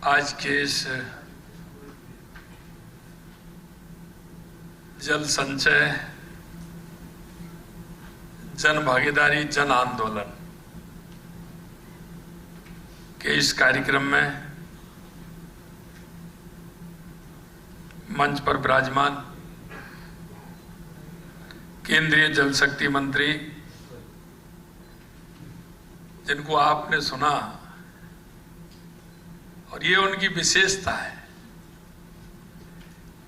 आज के इस जल संचय, जन भागीदारी, जन आंदोलन के इस कार्यक्रम में मंच पर विराजमान केंद्रीय जल शक्ति मंत्री, जिनको आपने सुना, और ये उनकी विशेषता है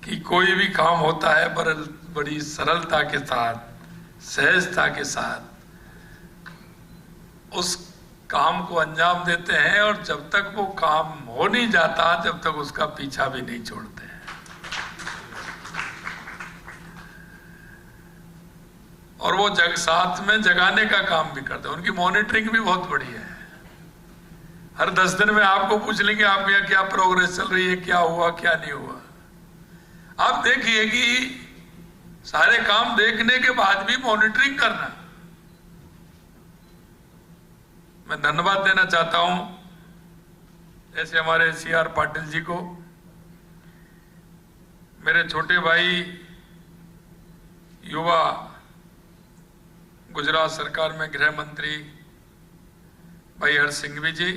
कि कोई भी काम होता है बड़ी सरलता के साथ, सहजता के साथ उस काम को अंजाम देते हैं, और जब तक वो काम हो नहीं जाता जब तक उसका पीछा भी नहीं छोड़ते हैं। और वो साथ में जगाने का काम भी करते हैं। उनकी मॉनिटरिंग भी बहुत बढ़िया है। हर 10 दिन में आपको पूछ लेंगे आपके यहाँ क्या प्रोग्रेस चल रही है, क्या हुआ क्या नहीं हुआ। आप देखिए कि सारे काम देखने के बाद भी मॉनिटरिंग करना। मैं धन्यवाद देना चाहता हूं जैसे हमारे CR पाटिल जी को, मेरे छोटे भाई युवा गुजरात सरकार में गृह मंत्री भाई हर्ष सिंघवी जी,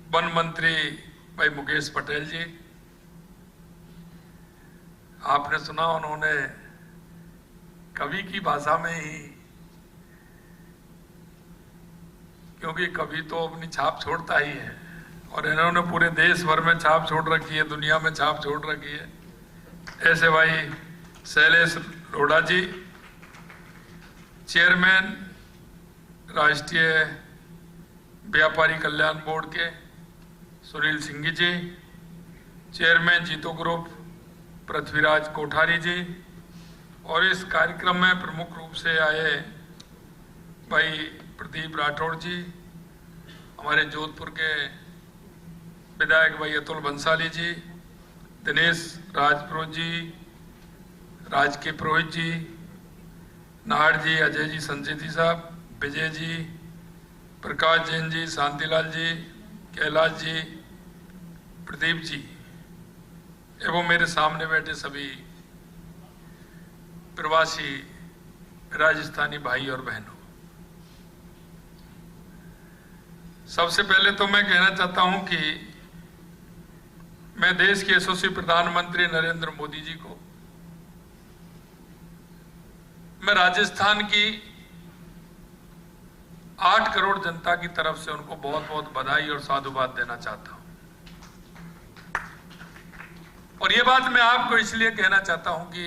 वन मंत्री भाई मुकेश पटेल जी। आपने सुना उन्होंने कवि की भाषा में ही, क्योंकि कवि तो अपनी छाप छोड़ता ही है, और इन्होंने पूरे देश भर में छाप छोड़ रखी है, दुनिया में छाप छोड़ रखी है। ऐसे भाई शैलेश लोढ़ा जी, चेयरमैन राष्ट्रीय व्यापारी कल्याण बोर्ड के सुनील सिंघी जी, चेयरमैन जीतो ग्रुप पृथ्वीराज कोठारी जी, और इस कार्यक्रम में प्रमुख रूप से आए भाई प्रदीप राठौड़ जी, हमारे जोधपुर के विधायक भाई अतुल बंसाली जी, दिनेश राजपुरोहित जी, राज के पुरोहित जी, नाहर जी, अजय जी, संजय जी साहब, विजय जी, प्रकाश जैन जी, शांतिलाल जी, कैलाश जी, प्रदीप जी, एवं मेरे सामने बैठे सभी प्रवासी राजस्थानी भाई और बहनों। सबसे पहले तो मैं कहना चाहता हूं कि मैं देश के यशस्वी प्रधानमंत्री नरेंद्र मोदी जी को, मैं राजस्थान की 8 करोड़ जनता की तरफ से उनको बहुत बहुत बधाई और साधुवाद देना चाहता हूं। और ये बात मैं आपको इसलिए कहना चाहता हूं कि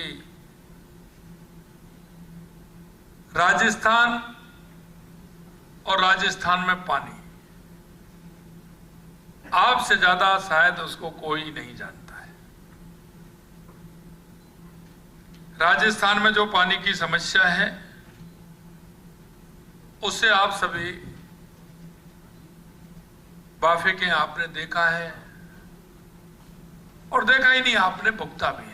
राजस्थान और राजस्थान में पानी, आपसे ज्यादा शायद उसको कोई नहीं जानता है। राजस्थान में जो पानी की समस्या है उससे आप सभी वाकिफ हैं, आपने देखा है, और देखा ही नहीं आपने भुगता भी है।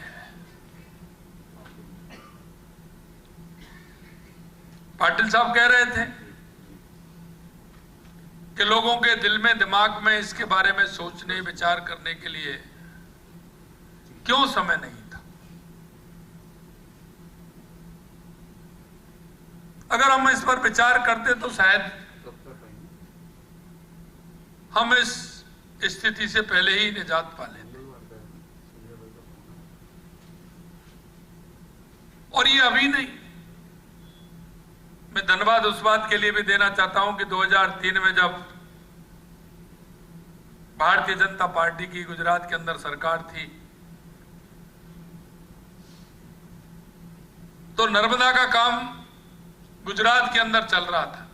पाटिल साहब कह रहे थे कि लोगों के दिल में, दिमाग में इसके बारे में सोचने, विचार करने के लिए क्यों समय नहीं था। अगर हम इस पर विचार करते तो शायद हम इस स्थिति से पहले ही निजात पा लेते। और ये अभी नहीं। मैं धन्यवाद उस बात के लिए भी देना चाहता हूं कि 2003 में जब भारतीय जनता पार्टी की गुजरात के अंदर सरकार थी, तो नर्मदा का काम गुजरात के अंदर चल रहा था।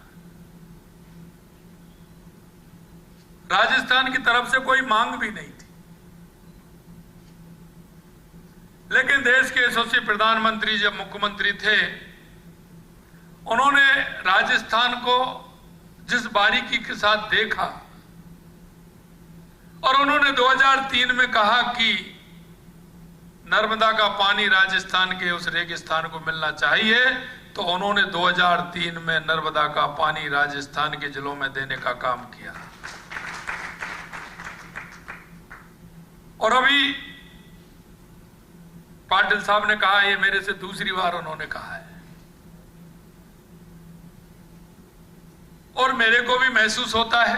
राजस्थान की तरफ से कोई मांग भी नहीं थी, लेकिन देश के यशस्वी प्रधानमंत्री जब मुख्यमंत्री थे, उन्होंने राजस्थान को जिस बारीकी के साथ देखा, और उन्होंने 2003 में कहा कि नर्मदा का पानी राजस्थान के उस रेगिस्तान को मिलना चाहिए, तो उन्होंने 2003 में नर्मदा का पानी राजस्थान के जिलों में देने का काम किया। और अभी पाटिल साहब ने कहा, ये मेरे से दूसरी बार उन्होंने कहा है, और मेरे को भी महसूस होता है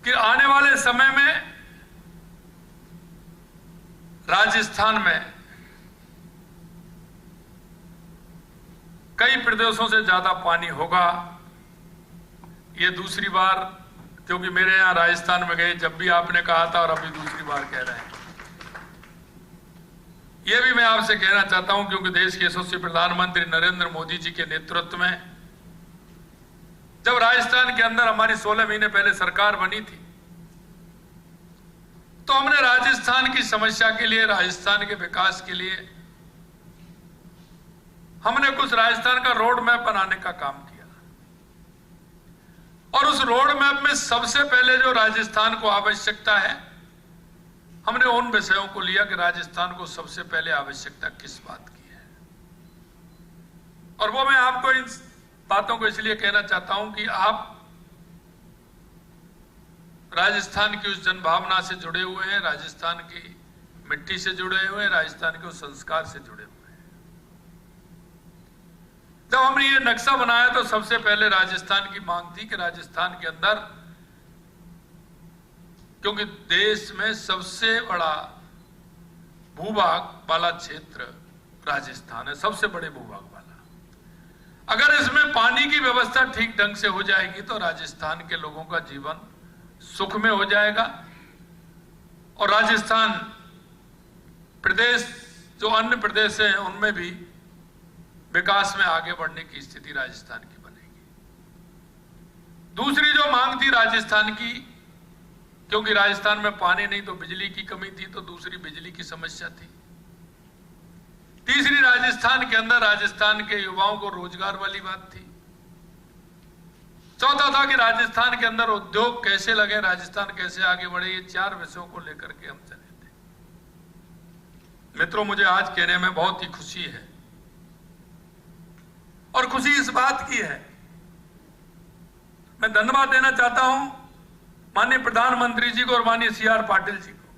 कि आने वाले समय में राजस्थान में कई प्रदेशों से ज्यादा पानी होगा। ये दूसरी बार, क्योंकि मेरे यहां राजस्थान में गए जब भी आपने कहा था और अभी दूसरी बार कह रहे हैं। यह भी मैं आपसे कहना चाहता हूं, क्योंकि देश के यशस्वी प्रधानमंत्री नरेंद्र मोदी जी के नेतृत्व में जब राजस्थान के अंदर हमारी 16 महीने पहले सरकार बनी थी, तो हमने राजस्थान की समस्या के लिए, राजस्थान के विकास के लिए हमने कुछ राजस्थान का रोड मैप बनाने का काम किया। और उस रोड मैप में सबसे पहले जो राजस्थान को आवश्यकता है, हमने उन विषयों को लिया कि राजस्थान को सबसे पहले आवश्यकता किस बात की है। और वो मैं आपको इन बातों को इसलिए कहना चाहता हूं कि आप राजस्थान की उस जनभावना से जुड़े हुए हैं, राजस्थान की मिट्टी से जुड़े हुए हैं, राजस्थान के उस संस्कार से जुड़े हुए हैं। जब हमने ये नक्शा बनाया तो सबसे पहले राजस्थान की मांग थी कि राजस्थान के अंदर, क्योंकि देश में सबसे बड़ा भूभाग वाला क्षेत्र राजस्थान है, सबसे बड़े भूभाग वाला, अगर इसमें पानी की व्यवस्था ठीक ढंग से हो जाएगी तो राजस्थान के लोगों का जीवन सुख में हो जाएगा। और राजस्थान प्रदेश जो अन्य प्रदेश हैं उनमें भी विकास में आगे बढ़ने की स्थिति राजस्थान की बनेगी। दूसरी जो मांग थी राजस्थान की, क्योंकि राजस्थान में पानी नहीं तो बिजली की कमी थी, तो दूसरी बिजली की समस्या थी। तीसरी राजस्थान के अंदर राजस्थान के युवाओं को रोजगार वाली बात थी। चौथा था कि राजस्थान के अंदर उद्योग कैसे लगे, राजस्थान कैसे आगे बढ़े। ये चार विषयों को लेकर के हम चले थे। मित्रों, मुझे आज कहने में बहुत ही खुशी है, और खुशी इस बात की है, मैं धन्यवाद देना चाहता हूं माननीय प्रधानमंत्री जी को और माननीय CR पाटिल जी को।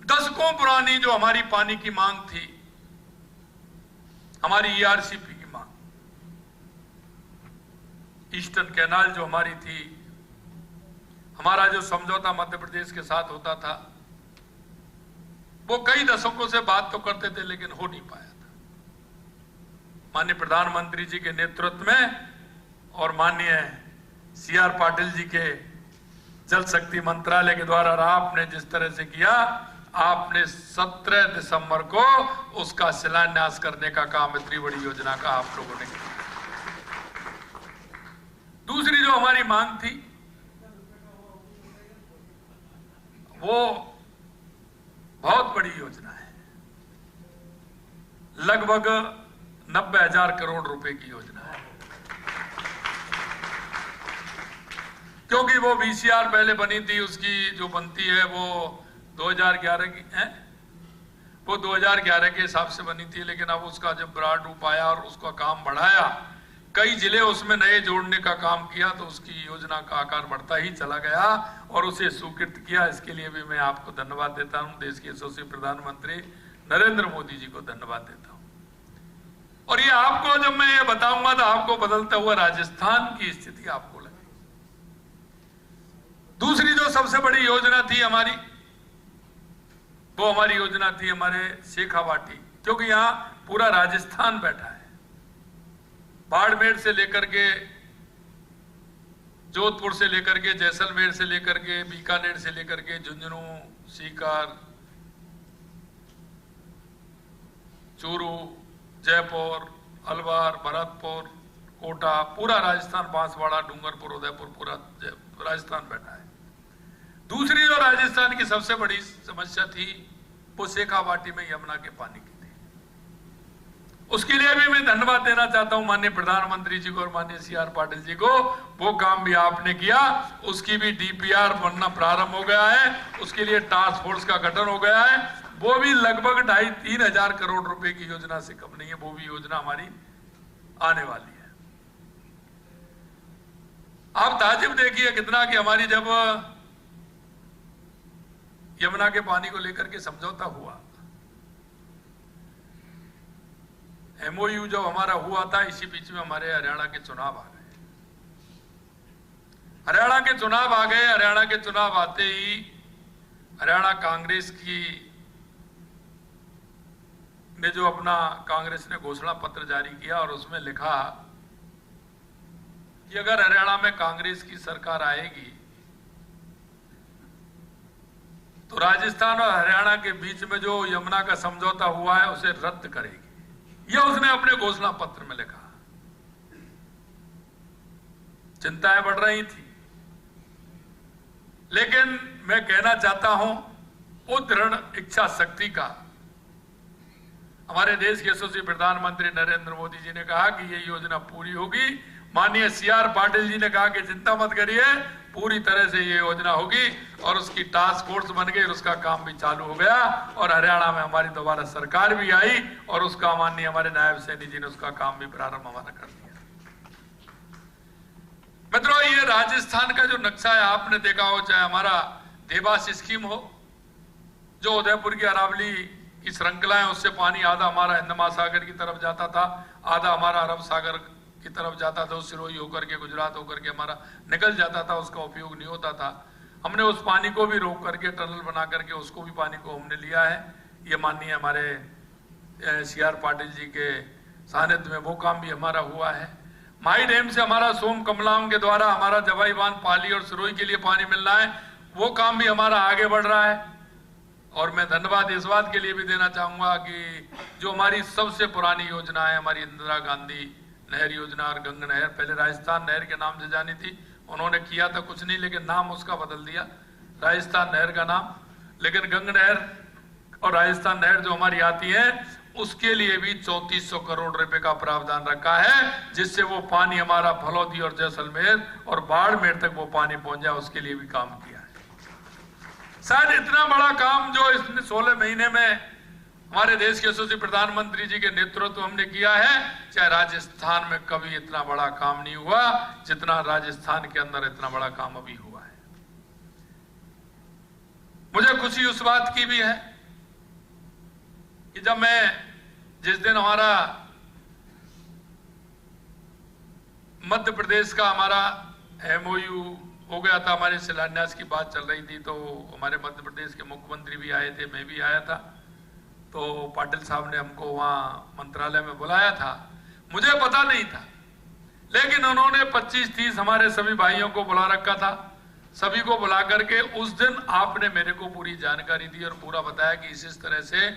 दशकों पुरानी जो हमारी पानी की मांग थी, हमारी ERCP की मांग, ईस्टर्न कैनाल जो हमारी थी, हमारा जो समझौता मध्य प्रदेश के साथ होता था, वो कई दशकों से बात तो करते थे लेकिन हो नहीं पाया था। माननीय प्रधानमंत्री जी के नेतृत्व में और माननीय CR पाटिल जी के जल शक्ति मंत्रालय के द्वारा आपने जिस तरह से किया, आपने 17 दिसंबर को उसका शिलान्यास करने का काम, इतनी बड़ी योजना का आप लोगों ने किया। दूसरी जो हमारी मांग थी वो बहुत बड़ी योजना है, लगभग 90,000 करोड़ रुपए की योजना है। क्योंकि वो VCR पहले बनी थी, उसकी जो बनती है वो 2011 की है, वो 2011 के हिसाब से बनी थी, लेकिन अब उसका जब ब्रॉड रूप आया और उसका काम बढ़ाया, कई जिले उसमें नए जोड़ने का काम किया, तो उसकी योजना का आकार बढ़ता ही चला गया और उसे स्वीकृत किया। इसके लिए भी मैं आपको धन्यवाद देता हूं, देश के यशस्वी प्रधानमंत्री नरेंद्र मोदी जी को धन्यवाद देता हूं। और ये आपको जब मैं ये बताऊंगा तो आपको बदलता हुआ राजस्थान की स्थिति आपको लगेगी। दूसरी जो सबसे बड़ी योजना थी हमारी, वो हमारी योजना थी हमारे शेखावाटी, क्योंकि यहां पूरा राजस्थान बैठा है, बाड़मेर से लेकर के, जोधपुर से लेकर के, जैसलमेर से लेकर के, बीकानेर से लेकर के, झुंझुनू, सीकर, चूरू, जयपुर, अलवर, भरतपुर, कोटा, पूरा राजस्थान, बांसवाड़ा, डूंगरपुर, उदयपुर, पूरा राजस्थान बैठा है। दूसरी जो राजस्थान की सबसे बड़ी समस्या थी वो शेखावाटी में यमुना के पानी की थी। उसके लिए भी मैं धन्यवाद देना चाहता हूं माननीय प्रधानमंत्री जी को और माननीय CR पाटिल जी को। वो काम भी आपने किया, उसकी भी DPR बनना प्रारंभ हो गया है, उसके लिए टास्क फोर्स का गठन हो गया है। वो भी लगभग 2,500-3 हजार करोड़ रुपए की योजना से कम नहीं है। वो भी योजना हमारी आने वाली है। आप ताजुब देखिए कितना कि हमारी जब यमुना के पानी को लेकर के समझौता हुआ, एमओयू जब हमारा हुआ था, इसी बीच में हमारे हरियाणा के चुनाव आ गए। हरियाणा के चुनाव आ गए। हरियाणा के चुनाव आते ही हरियाणा कांग्रेस ने जो अपना कांग्रेस ने घोषणा पत्र जारी किया और उसमें लिखा कि अगर हरियाणा में कांग्रेस की सरकार आएगी तो राजस्थान और हरियाणा के बीच में जो यमुना का समझौता हुआ है उसे रद्द करेगी। यह उसने अपने घोषणा पत्र में लिखा। चिंताएं बढ़ रही थी, लेकिन मैं कहना चाहता हूं वो दृढ़ इच्छा शक्ति का हमारे देश के यशस्वी प्रधानमंत्री नरेंद्र मोदी जी ने कहा कि ये योजना पूरी होगी। माननीय CR पाटिल जी ने कहा कि चिंता मत करिए, पूरी तरह से ये योजना होगी और उसकी टास्क फोर्स बन गई और उसका काम भी चालू हो गया और हरियाणा में हमारी दोबारा सरकार भी आई और उसका माननीय हमारे नायब सैनी जी ने उसका काम भी प्रारंभ हमारा कर दिया। मित्रों, ये राजस्थान का जो नक्शा है आपने देखा हो, चाहे हमारा देवास स्कीम हो, जो उदयपुर की अरावली की श्रृंखला है, उससे पानी आधा हमारा हिंद महासागर की तरफ जाता था, आधा हमारा अरब सागर की तरफ जाता था, सिरोही होकर के गुजरात होकर के हमारा निकल जाता था, उसका उपयोग नहीं होता था। हमने उस पानी को भी रोक करके टनल बना करके उसको भी पानी को हमने लिया है। ये माननीय हमारे CR पाटिल जी के सानिध्य में वो काम भी हमारा हुआ है। माई डैम से हमारा सोम कमलाम के द्वारा हमारा जवाई बांध, पाली और सिरोही के लिए पानी मिलना है, वो काम भी हमारा आगे बढ़ रहा है। और मैं धन्यवाद इस बात के लिए भी देना चाहूंगा कि जो हमारी सबसे पुरानी योजना है, हमारी इंदिरा गांधी नहर योजना और गंगा नहर, पहले राजस्थान नहर के नाम से जानी थी, उन्होंने किया था कुछ नहीं, लेकिन नाम उसका बदल दिया, राजस्थान नहर का नाम। लेकिन गंगा नहर और राजस्थान नहर जो हमारी आती है, उसके लिए भी 3400 करोड़ रुपए का प्रावधान रखा है, जिससे वो पानी हमारा फलौदी और जैसलमेर और बाड़मेर तक वो पानी पहुंच जाए, उसके लिए भी काम किया है। शायद इतना बड़ा काम जो इसने 16 महीने में हमारे देश के यशस्वी प्रधानमंत्री जी के नेतृत्व हमने किया है, चाहे राजस्थान में कभी इतना बड़ा काम नहीं हुआ जितना राजस्थान के अंदर इतना बड़ा काम अभी हुआ है। मुझे खुशी उस बात की भी है कि जब मैं जिस दिन हमारा मध्य प्रदेश का हमारा MOU हो गया था, हमारे शिलान्यास की बात चल रही थी, तो हमारे मध्य प्रदेश के मुख्यमंत्री भी आए थे, मैं भी आया था। तो पाटिल साहब ने हमको वहां मंत्रालय में बुलाया था, मुझे पता नहीं था, लेकिन उन्होंने 25-30 हमारे सभी भाइयों को बुला रखा था। सभी को बुला करके उस दिन आपने मेरे को पूरी जानकारी दी और पूरा बताया कि इस तरह से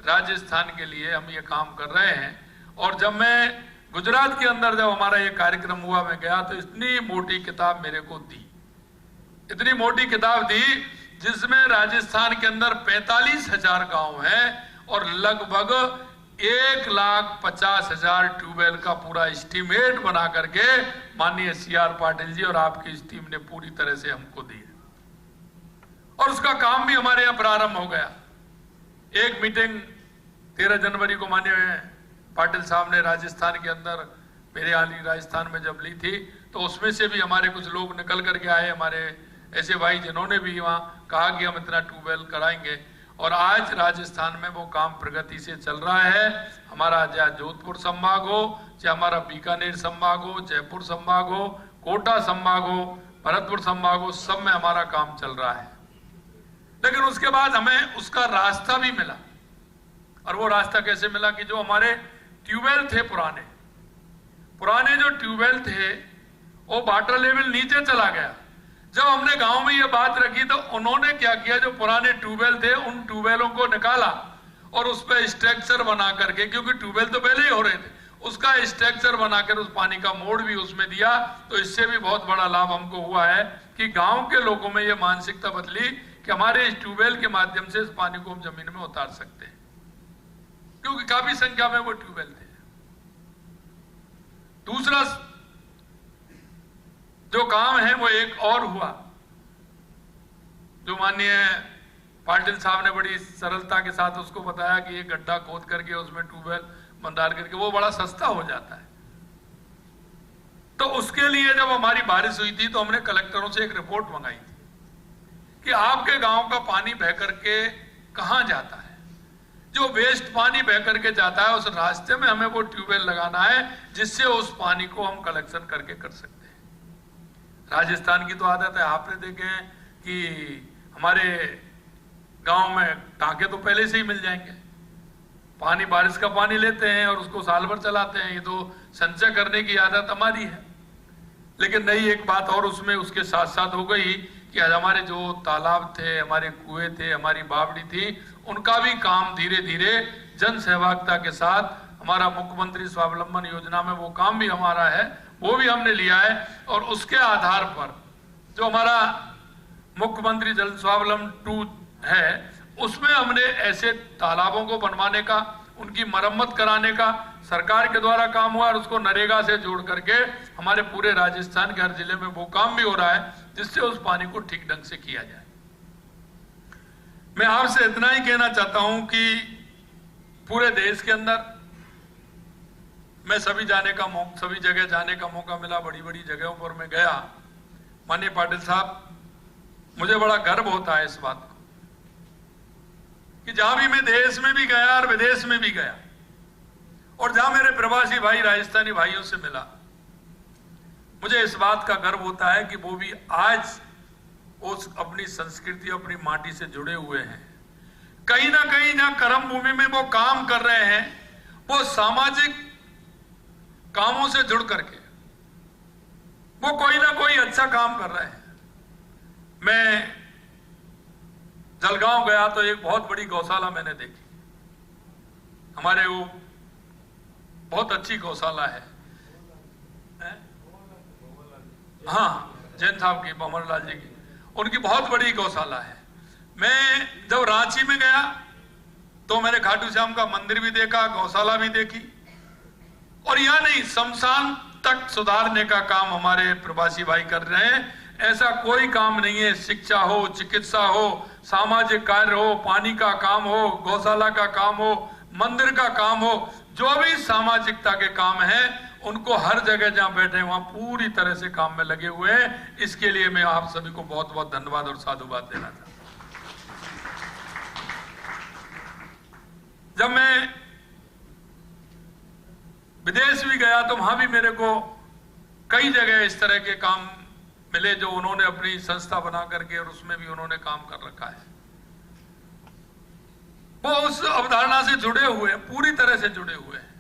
राजस्थान के लिए हम ये काम कर रहे हैं। और जब मैं गुजरात के अंदर जब हमारा ये कार्यक्रम हुआ, मैं गया तो इतनी मोटी किताब मेरे को दी, इतनी मोटी किताब दी जिसमें राजस्थान के अंदर 45,000 गांव हैं और लगभग 1,50,000 ट्यूबवेल का पूरा एस्टीमेट बना करके माननीय CR पाटिल जी और आपकी इस टीम ने पूरी तरह से हमको दी और उसका काम भी हमारे यहाँ प्रारंभ हो गया। एक मीटिंग 13 जनवरी को माननीय पाटिल साहब ने राजस्थान के अंदर मेरे यहाँ राजस्थान में जब ली थी, तो उसमें से भी हमारे कुछ लोग निकल करके आए, हमारे ऐसे भाई जिन्होंने भी वहाँ कहा कि हम इतना ट्यूबवेल कराएंगे। और आज राजस्थान में वो काम प्रगति से चल रहा है। हमारा चाहे जोधपुर संभाग हो, चाहे हमारा बीकानेर संभाग हो, जयपुर संभाग हो, कोटा संभाग हो, भरतपुर संभाग हो, सब में हमारा काम चल रहा है। लेकिन उसके बाद हमें उसका रास्ता भी मिला। और वो रास्ता कैसे मिला कि जो हमारे ट्यूबवेल थे, पुराने जो ट्यूबवेल थे, वो वाटर लेवल नीचे चला गया। जब हमने गांव में ये बात रखी तो उन्होंने क्या किया, जो पुराने ट्यूबवेल थे उन ट्यूबवेलों को निकाला और उस पर स्ट्रक्चर बना करके, क्योंकि ट्यूबवेल तो पहले ही हो रहे थे, उसका स्ट्रक्चर बनाकर उस पानी का मोड़ भी उसमें दिया। तो इससे भी बहुत बड़ा लाभ हमको हुआ है कि गांव के लोगों में ये मानसिकता बदली कि हमारे इस ट्यूबवेल के माध्यम से इस पानी को हम जमीन में उतार सकते हैं, क्योंकि काफी संख्या में वो ट्यूबवेल थे। दूसरा जो काम है वो एक और हुआ, जो माननीय पाटिल साहब ने बड़ी सरलता के साथ उसको बताया कि ये गड्ढा खोद करके उसमें ट्यूबवेल मंदार करके वो बड़ा सस्ता हो जाता है। तो उसके लिए जब हमारी बारिश हुई थी तो हमने कलेक्टरों से एक रिपोर्ट मंगाई थी कि आपके गांव का पानी बह करके कहां जाता है, जो वेस्ट पानी बह करके जाता है उस रास्ते में हमें वो ट्यूबवेल लगाना है जिससे उस पानी को हम कलेक्शन करके कर सकते हैं। राजस्थान की तो आदत है, आपने देखे हैं कि हमारे गांव में टांके तो पहले से ही मिल जाएंगे, पानी बारिश का पानी लेते हैं और उसको साल भर चलाते हैं। ये तो संचय करने की आदत हमारी है। लेकिन नई एक बात और उसमें उसके साथ साथ हो गई कि आज हमारे जो तालाब थे, हमारे कुएं थे, हमारी बावड़ी थी, उनका भी काम धीरे धीरे जन सहभागिता के साथ हमारा मुख्यमंत्री स्वावलंबन योजना में वो काम भी हमारा है, वो भी हमने लिया है। और उसके आधार पर जो हमारा मुख्यमंत्री जल स्वावलंबन 2 है उसमें हमने ऐसे तालाबों को बनवाने का, उनकी मरम्मत कराने का सरकार के द्वारा काम हुआ और उसको नरेगा से जोड़ करके हमारे पूरे राजस्थान के हर जिले में वो काम भी हो रहा है जिससे उस पानी को ठीक ढंग से किया जाए। मैं आपसे इतना ही कहना चाहता हूं कि पूरे देश के अंदर मैं सभी जगह जाने का मौका मिला, बड़ी बड़ी जगहों पर मैं गया। माननीय पाटिल साहब, मुझे बड़ा गर्व होता है इस बात को कि जहां भी मैं देश में भी गया और विदेश में भी गया और जहां मेरे प्रवासी भाई राजस्थानी भाइयों से मिला, मुझे इस बात का गर्व होता है कि वो भी आज उस अपनी संस्कृति, अपनी माटी से जुड़े हुए हैं। कहीं ना कहीं जहां कर्म भूमि में वो काम कर रहे हैं, वो सामाजिक कामों से जुड़ करके वो कोई ना कोई अच्छा काम कर रहे हैं। मैं जलगांव गया तो एक बहुत बड़ी गौशाला मैंने देखी। हमारे वो बहुत अच्छी गौशाला है, हाँ, जैन साहब की, भंवरलाल जी की, उनकी बहुत बड़ी गौशाला है। मैं जब रांची में गया तो मैंने खाटू श्याम का मंदिर भी देखा, गौशाला भी देखी। और यह नहीं, शमशान तक सुधारने का काम हमारे प्रवासी भाई कर रहे हैं। ऐसा कोई काम नहीं है, शिक्षा हो, चिकित्सा हो, सामाजिक कार्य हो, पानी का काम हो, गौशाला का काम हो, मंदिर का काम हो, जो भी सामाजिकता के काम है उनको हर जगह जहां बैठे वहां पूरी तरह से काम में लगे हुए हैं। इसके लिए मैं आप सभी को बहुत बहुत धन्यवाद और साधुवाद देना चाहता हूं। जब मैं विदेश भी गया तो वहां भी मेरे को कई जगह इस तरह के काम मिले जो उन्होंने अपनी संस्था बना करके और उसमें भी उन्होंने काम कर रखा है। वो उस अवधारणा से जुड़े हुए हैं, पूरी तरह से जुड़े हुए हैं।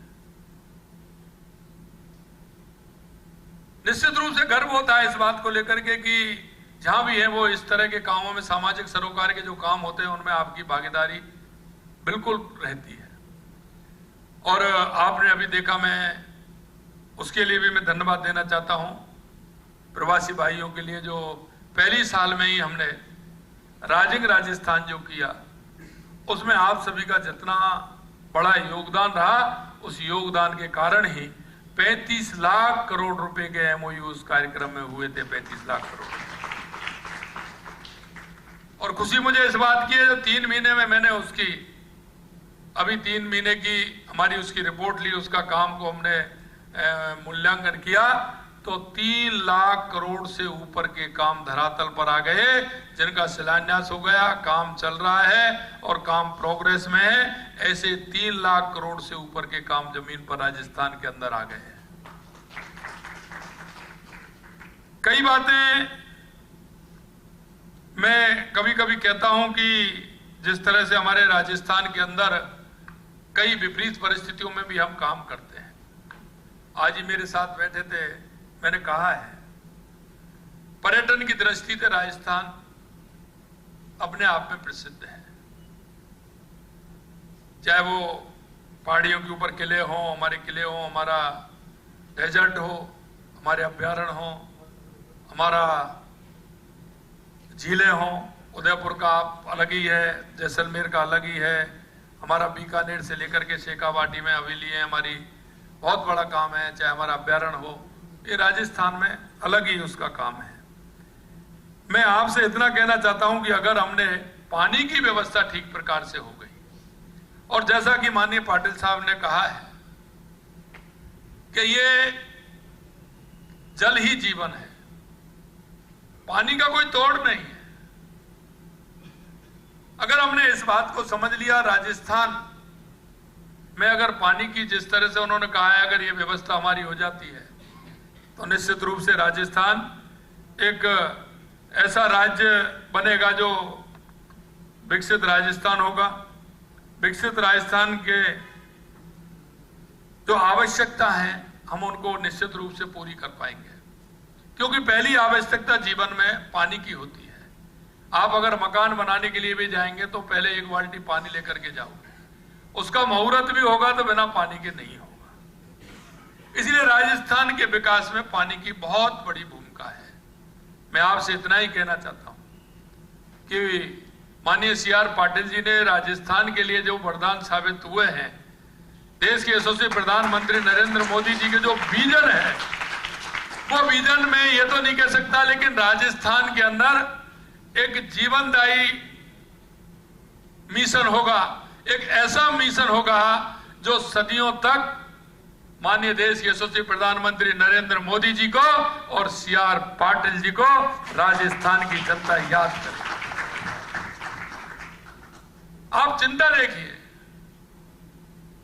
निश्चित रूप से गर्व होता है इस बात को लेकर के कि जहां भी है वो इस तरह के कामों में, सामाजिक सरोकार के जो काम होते हैं उनमें आपकी भागीदारी बिल्कुल रहती है। और आपने अभी देखा, मैं उसके लिए भी मैं धन्यवाद देना चाहता हूं प्रवासी भाइयों के लिए, जो पहली साल में ही हमने राजिंग राजस्थान जो किया उसमें आप सभी का जितना बड़ा योगदान रहा, उस योगदान के कारण ही 35 लाख करोड़ रुपए के एमओयू उस कार्यक्रम में हुए थे। 35 लाख करोड़। और खुशी मुझे इस बात की है, जो 3 महीने में मैंने उसकी, अभी 3 महीने की हमारी उसकी रिपोर्ट ली, उसका काम को हमने मूल्यांकन किया तो 3 लाख करोड़ से ऊपर के काम धरातल पर आ गए, जिनका शिलान्यास हो गया, काम चल रहा है और काम प्रोग्रेस में है। ऐसे 3 लाख करोड़ से ऊपर के काम जमीन पर राजस्थान के अंदर आ गए हैं। कई बातें मैं कभी कभी कहता हूं कि जिस तरह से हमारे राजस्थान के अंदर कई विपरीत परिस्थितियों में भी हम काम करते हैं। आज ही मेरे साथ बैठे थे, मैंने कहा है पर्यटन की दृष्टि से राजस्थान अपने आप में प्रसिद्ध है। चाहे वो पहाड़ियों के ऊपर किले हों, हमारे किले हों, हमारा डेजर्ट हो, हमारे अभ्यारण्य हो, हमारा झीलें हों। उदयपुर का अलग ही है, जैसलमेर का अलग ही है, हमारा बीकानेर से लेकर के शेखावाटी में हवेली है, हमारी बहुत बड़ा काम है। चाहे हमारा अभ्यारण्य हो, ये राजस्थान में अलग ही उसका काम है। मैं आपसे इतना कहना चाहता हूं कि अगर हमने पानी की व्यवस्था ठीक प्रकार से हो गई। और जैसा कि माननीय पाटिल साहब ने कहा है कि ये जल ही जीवन है, पानी का कोई तोड़ नहीं है। अगर हमने इस बात को समझ लिया, राजस्थान में अगर पानी की जिस तरह से उन्होंने कहा है, अगर ये व्यवस्था हमारी हो जाती है तो निश्चित रूप से राजस्थान एक ऐसा राज्य बनेगा जो विकसित राजस्थान होगा। विकसित राजस्थान के जो आवश्यकता है हम उनको निश्चित रूप से पूरी कर पाएंगे, क्योंकि पहली आवश्यकता जीवन में पानी की होती है। आप अगर मकान बनाने के लिए भी जाएंगे तो पहले एक बाल्टी पानी लेकर के जाओगे, उसका मुहूर्त भी होगा तो बिना पानी के नहीं होगा। इसलिए राजस्थान के विकास में पानी की बहुत बड़ी भूमिका है। मैं आपसे इतना ही कहना चाहता हूं कि माननीय CR पाटिल जी ने राजस्थान के लिए जो वरदान साबित हुए हैं, देश के यशस्वी प्रधानमंत्री नरेंद्र मोदी जी के जो विजन है, वो विजन में ये तो नहीं कह सकता, लेकिन राजस्थान के अंदर एक जीवनदायी मिशन होगा, एक ऐसा मिशन होगा जो सदियों तक माननीय देश के यशस्वी प्रधानमंत्री नरेंद्र मोदी जी को और CR पाटिल जी को राजस्थान की जनता याद करे। आप चिंता देखिए,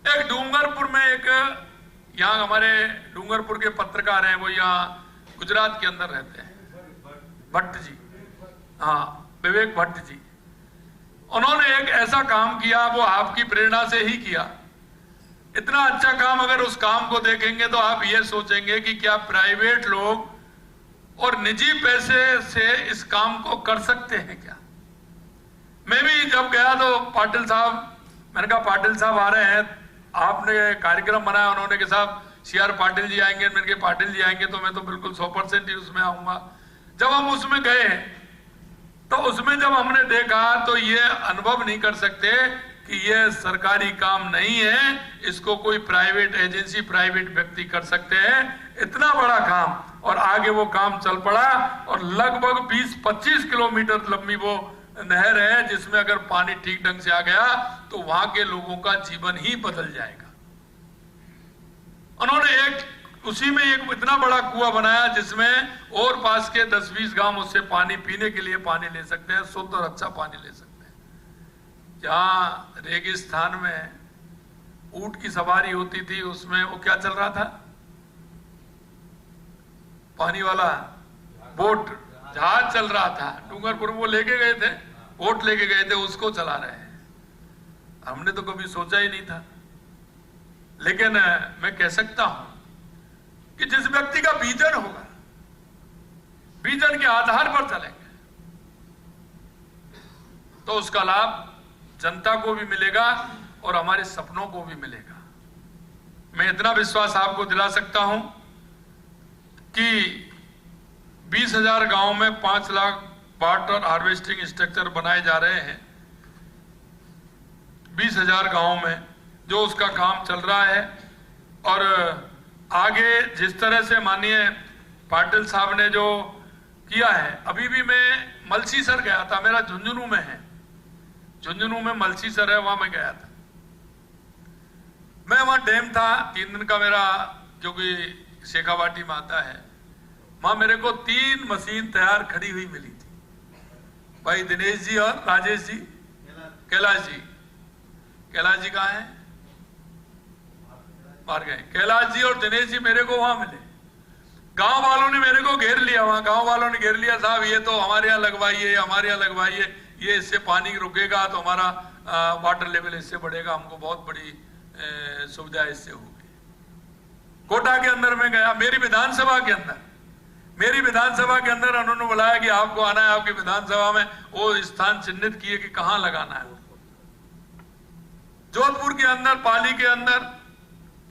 एक डूंगरपुर में एक यहाँ हमारे डूंगरपुर के पत्रकार हैं, वो यहाँ गुजरात के अंदर रहते हैं, भट्ट जी, हाँ विवेक भट्ट जी। उन्होंने एक ऐसा काम किया, वो आपकी प्रेरणा से ही किया। इतना अच्छा काम, अगर उस काम को देखेंगे तो आप ये सोचेंगे कि क्या प्राइवेट लोग और निजी पैसे से इस काम को कर सकते हैं क्या। मैं भी जब गया तो पाटिल साहब, मैंने कहा पाटिल साहब आ रहे हैं, आपने कार्यक्रम बनाया, उन्होंने कहा साहब CR पाटिल जी आएंगे, मैंने कहा पाटिल जी आएंगे तो मैं तो बिल्कुल 100% ही उसमें आऊंगा। जब हम उसमें गए तो उसमें जब हमने देखा तो ये अनुभव नहीं कर सकते कि ये सरकारी काम नहीं है, इसको कोई प्राइवेट एजेंसी, प्राइवेट व्यक्ति कर सकते हैं। इतना बड़ा काम, और आगे वो काम चल पड़ा और लगभग 20-25 किलोमीटर लंबी वो नहर है, जिसमें अगर पानी ठीक ढंग से आ गया तो वहां के लोगों का जीवन ही बदल जाएगा। उन्होंने एक उसी में एक इतना बड़ा कुआं बनाया जिसमें और पास के 10-20 गांव उससे पानी पीने के लिए पानी ले सकते हैं, शुद्ध और अच्छा पानी ले सकते हैं। जहां रेगिस्तान में ऊंट की सवारी होती थी, उसमें वो क्या चल रहा था, पानी वाला बोट, जहाज चल रहा था। डूंगरपुर वो लेके गए थे, बोट लेके गए थे, उसको चला रहे हैं। हमने तो कभी सोचा ही नहीं था। लेकिन मैं कह सकता हूं कि जिस व्यक्ति का विजन होगा, विजन के आधार पर चलेंगे तो उसका लाभ जनता को भी मिलेगा और हमारे सपनों को भी मिलेगा। मैं इतना विश्वास आपको दिला सकता हूं कि 20,000 गांव में 5 लाख वाटर हार्वेस्टिंग स्ट्रक्चर बनाए जा रहे हैं। 20,000 गांव में जो उसका काम चल रहा है, और आगे जिस तरह से माननीय पाटिल साहब ने जो किया है, अभी भी मैं मलसीसर गया था, मेरा झुंझुनू में है, झुंझुनू में मलसीसर है, वहां मैं गया था। मैं वहां डैम था 3 दिन का मेरा, जो कि शेखावाटी में आता है, वहां मेरे को 3 मशीन तैयार खड़ी हुई मिली थी। भाई दिनेश जी और राजेश जी, कैलाश जी कहाँ हैं, मार गए। कैलाश जी और दिनेश जी मेरे को वहां मिले। गांव वालों ने मेरे को घेर लिया, वहां गांव वालों ने घेर लिया, साहब ये तो हमारे यहाँ लगवाइए, हमारे यहाँ लगवाइए, ये इससे पानी रुकेगा तो हमारा वाटर लेवल इससे बढ़ेगा, हमको बहुत बड़ी सुविधा इससे होगी। कोटा के अंदर में गया, मेरी विधानसभा के अंदर उन्होंने बुलाया कि आपको आना है, आपकी विधानसभा में वो स्थान चिन्हित किए कि कहां लगाना है। जोधपुर के अंदर, पाली के अंदर,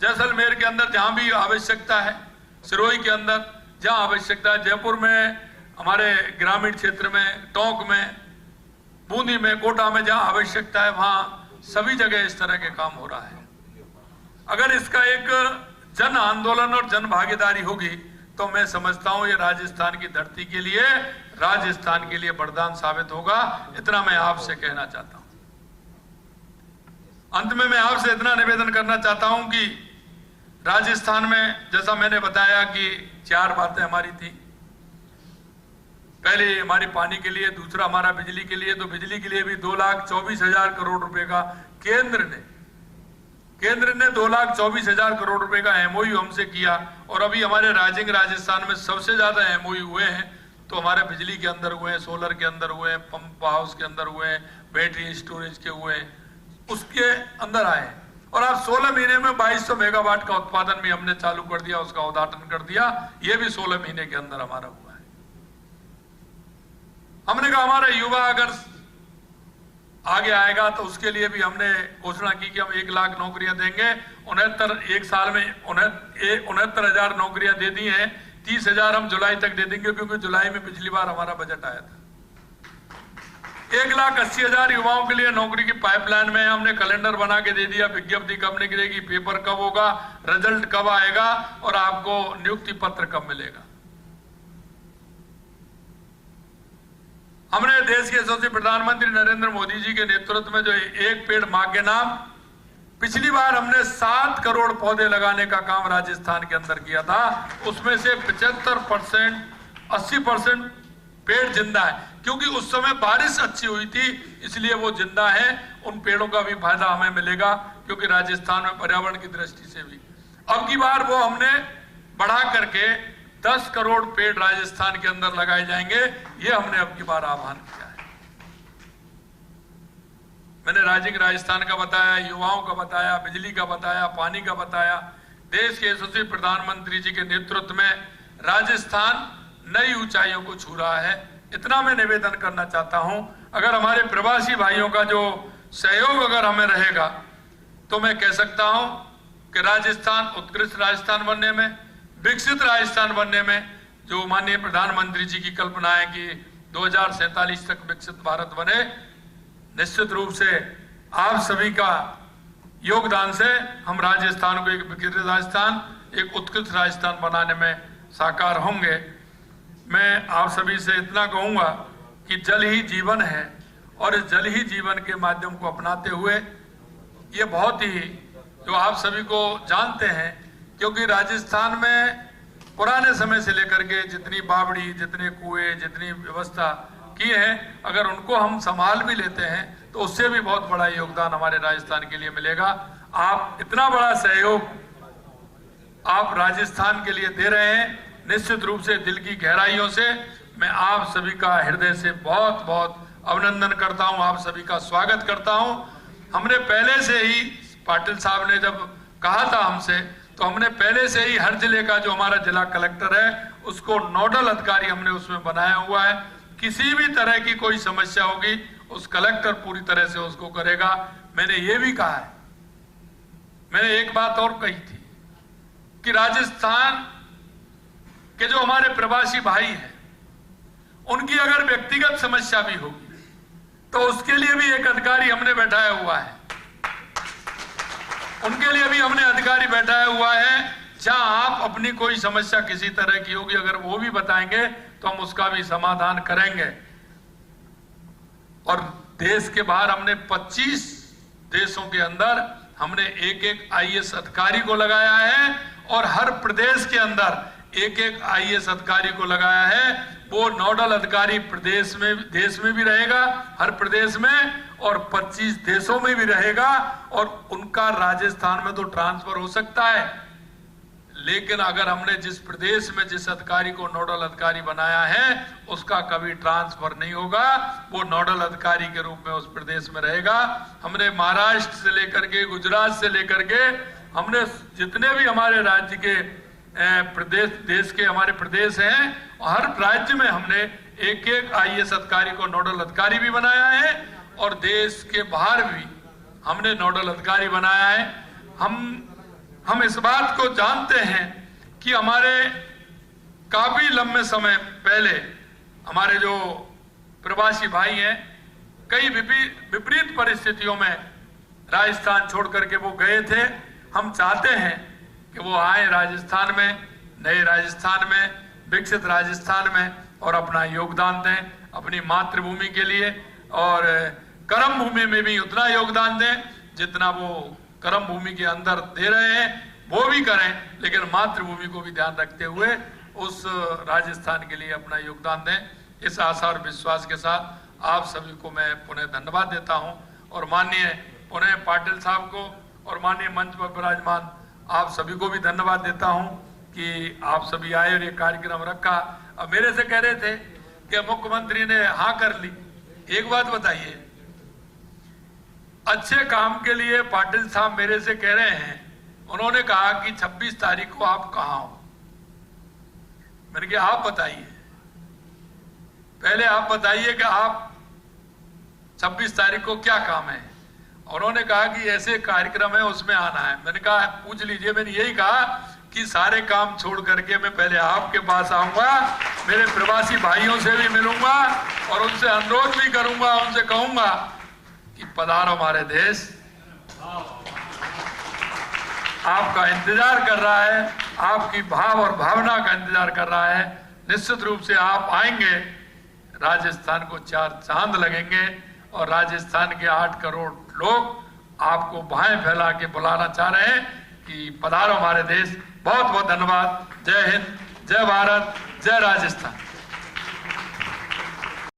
जैसलमेर के अंदर जहां भी आवश्यकता है, सिरोही के अंदर जहां आवश्यकता है, जयपुर में, हमारे ग्रामीण क्षेत्र में, टोंक में, बूंदी में, कोटा में जहां आवश्यकता है, वहां सभी जगह इस तरह के काम हो रहा है। अगर इसका एक जन आंदोलन और जन भागीदारी होगी तो मैं समझता हूं ये राजस्थान की धरती के लिए, राजस्थान के लिए वरदान साबित होगा। इतना मैं आपसे कहना चाहता हूं। अंत में मैं आपसे इतना निवेदन करना चाहता हूं कि राजस्थान में जैसा मैंने बताया कि 4 बातें हमारी थी। पहले हमारी पानी के लिए, दूसरा हमारा बिजली के लिए। तो बिजली के लिए भी 2,24,000 करोड़ रुपए का केंद्र ने 2,24,000 करोड़ रुपए का एमओयू हमसे किया। और अभी हमारे राजस्थान में सबसे ज्यादा एमओयू हुए हैं तो हमारे बिजली के अंदर हुए हैं, सोलर के अंदर हुए हैं, पंप हाउस के अंदर हुए हैं, बैटरी स्टोरेज के हुए हैं, उसके अंदर आए। और आप 16 महीने में 2200 मेगावाट का उत्पादन भी हमने चालू कर दिया, उसका उद्घाटन कर दिया। ये भी 16 महीने के अंदर हमारा हुआ है। हमने कहा हमारा युवा अगर आगे आएगा तो उसके लिए भी हमने घोषणा की कि हम 1 लाख नौकरियां देंगे। 1 साल में 69,000 नौकरियां दे दी हैं। 30,000 हम जुलाई तक दे देंगे, क्योंकि जुलाई में पिछली बार हमारा बजट आया था। 1,80,000 युवाओं के लिए नौकरी की पाइपलाइन में हमने कैलेंडर बना के दे दिया। विज्ञप्ति कब निकलेगी, पेपर कब होगा, रिजल्ट कब आएगा और आपको नियुक्ति पत्र कब मिलेगा। हमने देश के यशस्वी प्रधानमंत्री नरेंद्र मोदी जी के नेतृत्व में जो एक पेड़ मां के नाम, पिछली बार हमने 7 करोड़ पौधे लगाने का काम राजस्थान के अंदर किया था। उसमें से 75%, 80% पेड़ जिंदा है, क्योंकि उस समय बारिश अच्छी हुई थी, इसलिए वो जिंदा है। उन पेड़ों का भी फायदा हमें मिलेगा, क्योंकि राजस्थान में पर्यावरण की दृष्टि से भी अब की बार वो हमने बढ़ा करके 10 करोड़ पेड़ राजस्थान के अंदर लगाए जाएंगे। ये हमने अब की बार आह्वान किया है। मैंने राजस्थान का बताया, युवाओं का बताया, बिजली का बताया, पानी का बताया। देश के यशस्वी प्रधानमंत्री जी के नेतृत्व में राजस्थान नई ऊंचाइयों को छू रहा है। इतना मैं निवेदन करना चाहता हूं, अगर हमारे प्रवासी भाइयों का जो सहयोग अगर हमें रहेगा तो मैं कह सकता हूं कि राजस्थान उत्कृष्ट राजस्थान बनने में, विकसित राजस्थान बनने में, जो माननीय प्रधानमंत्री जी की कल्पना है कि 2047 तक विकसित भारत बने, निश्चित रूप से आप सभी का योगदान से हम राजस्थान को एक विकसित राजस्थान, एक उत्कृष्ट राजस्थान बनाने में साकार होंगे। मैं आप सभी से इतना कहूंगा कि जल ही जीवन है, और इस जल ही जीवन के माध्यम को अपनाते हुए ये बहुत ही, जो आप सभी को जानते हैं, क्योंकि राजस्थान में पुराने समय से लेकर के जितनी बावड़ी, जितने कुएं, जितनी व्यवस्था की है, अगर उनको हम संभाल भी लेते हैं तो उससे भी बहुत बड़ा योगदान हमारे राजस्थान के लिए मिलेगा। आप इतना बड़ा सहयोग आप राजस्थान के लिए दे रहे हैं, निश्चित रूप से दिल की गहराइयों से मैं आप सभी का हृदय से बहुत बहुत अभिनंदन करता हूं, आप सभी का स्वागत करता हूं। हमने पहले से ही, पाटिल साहब ने जब कहा था हमसे, तो हमने पहले से ही हर जिले का जो हमारा जिला कलेक्टर है उसको नोडल अधिकारी हमने उसमें बनाया हुआ है। किसी भी तरह की कोई समस्या होगी उस कलेक्टर पूरी तरह से उसको करेगा। मैंने ये भी कहा है, मैंने एक बात और कही थी कि राजस्थान के जो हमारे प्रवासी भाई हैं उनकी अगर व्यक्तिगत समस्या भी होगी तो उसके लिए भी एक अधिकारी हमने बैठाया हुआ है, उनके लिए भी हमने अधिकारी बैठाया हुआ है। जहां आप अपनी कोई समस्या किसी तरह की होगी, अगर वो भी बताएंगे तो हम उसका भी समाधान करेंगे। और देश के बाहर हमने 25 देशों के अंदर हमने एक आईएएस अधिकारी को लगाया है, और हर प्रदेश के अंदर एक आईएएस अधिकारी को लगाया है। वो नोडल अधिकारी प्रदेश में, देश में भी रहेगा, हर प्रदेश में, और 25 देशों में भी रहेगा। और उनका राजस्थान में तो ट्रांसफर हो सकता है, लेकिन अगर हमने जिस प्रदेश में जिस अधिकारी को नोडल अधिकारी बनाया है उसका कभी ट्रांसफर नहीं होगा, वो नोडल अधिकारी के रूप में उस प्रदेश में रहेगा। हमने महाराष्ट्र से लेकर के, गुजरात से लेकर के, हमने जितने भी हमारे राज्य के प्रदेश, देश के हमारे प्रदेश हैं, हर राज्य में हमने एक आईएएस अधिकारी को नोडल अधिकारी भी बनाया है, और देश के बाहर भी हमने नोडल अधिकारी बनाया है। हम इस बात को जानते हैं कि हमारे काफी लंबे समय पहले हमारे जो प्रवासी भाई हैं कई विपरीत परिस्थितियों में राजस्थान छोड़ करके वो गए थे। हम चाहते हैं कि वो आए राजस्थान में, नए राजस्थान में, विकसित राजस्थान में और अपना योगदान दें अपनी मातृभूमि के लिए, और कर्म भूमि में भी उतना योगदान दें जितना वो कर्म भूमि के अंदर दे रहे हैं वो भी करें, लेकिन मातृभूमि को भी ध्यान रखते हुए उस राजस्थान के लिए अपना योगदान दें। इस आशा और विश्वास के साथ आप सभी को मैं पुनः धन्यवाद देता हूं और माननीय पुनः पाटिल साहब को और माननीय मंच पर विराजमान आप सभी को भी धन्यवाद देता हूं कि आप सभी आए और ये कार्यक्रम रखा। अब मेरे से कह रहे थे कि मुख्यमंत्री ने हाँ कर ली। एक बात बताइए, अच्छे काम के लिए पाटिल साहब मेरे से कह रहे हैं, उन्होंने कहा कि 26 तारीख को आप कहां हो। मैंने कहा आप बताइए, पहले आप बताइए कि आप 26 तारीख को क्या काम है। उन्होंने कहा कि ऐसे कार्यक्रम है उसमें आना है। मैंने कहा पूछ लीजिए। मैंने यही कहा कि सारे काम छोड़ करके मैं पहले आपके पास आऊंगा, मेरे प्रवासी भाइयों से भी मिलूंगा और उनसे अनुरोध भी करूंगा, उनसे कहूंगा कि पधारो हमारे देश, आपका इंतजार कर रहा है, आपकी भाव और भावना का इंतजार कर रहा है। निश्चित रूप से आप आएंगे, राजस्थान को 4 चांद लगेंगे और राजस्थान के 8 करोड़ लोग आपको बाहें फैला के बुलाना चाह रहे हैं कि पधारो हमारे देश। बहुत बहुत धन्यवाद। जय हिंद, जय भारत, जय राजस्थान।